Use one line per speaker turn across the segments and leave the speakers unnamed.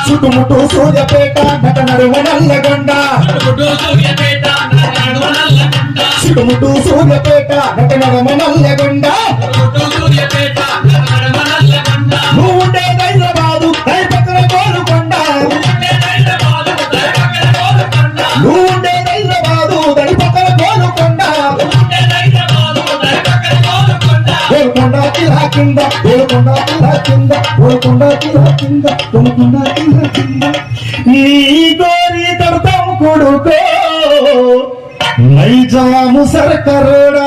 చుట్టుముట్టు సూర్యపేట నట నడువ నల్లగొండ చుట్టుముట్టు సూర్యపేట నట నడుమ నల్లగొండ నువ్వు ఉండే హైదరాబాదు పక్కన కోలుకొండ నువ్వు ఉండే హైదరాబాదు దడి పక్కన కోలుకొండ కోలుకొండ కిలా కింద కోలుకొండ కిలా కింద కోలుకొండ కిలా కింద కోలుకొండ కిలా కింద నీ గోరి కడతాం కొడుకో నైజాము సర్కరోడా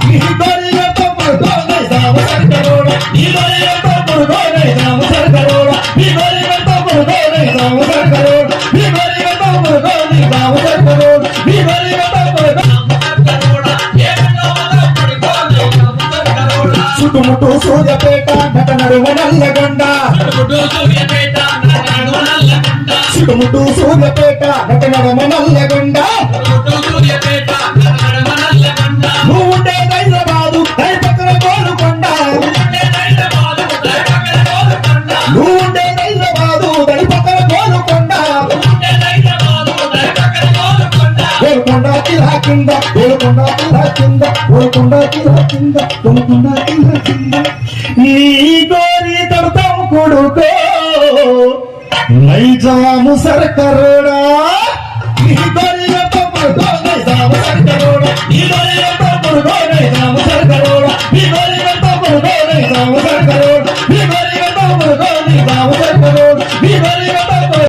నీ గోరి కడతాం కొడుకో నైజాము సర్కరోడా నీ గోరి కడతాం కొడుకో నైజాము సర్కరోడా నీ గోరి కడతాం కొడుకో నైజాము సర్కరోడా నీ గోరి కడతాం కొడుకో నైజాము సర్కరోడా నీ గోరి కడతాం కొడుకో చుట్టుముట్టు సూర్యపేట నట నడువ నల్లగొండ చుట్టుముట్టు సూర్యపేట నట నడుమ నల్లగొండ నువ్వు ఉండే హైదరాబాదు పక్కన కోలుకొండ నువ్వు ఉండే హైదరాబాదు దడి పక్కన కోలుకొండ కోలుకొండ కిలా కింద కోలుకొండ కిలా కింద కోలుకొండ కిలా కింద కోలుకొండ కిలా కింద నీ గోరి కడతాం కొడుకో నైజాము సర్కరోడా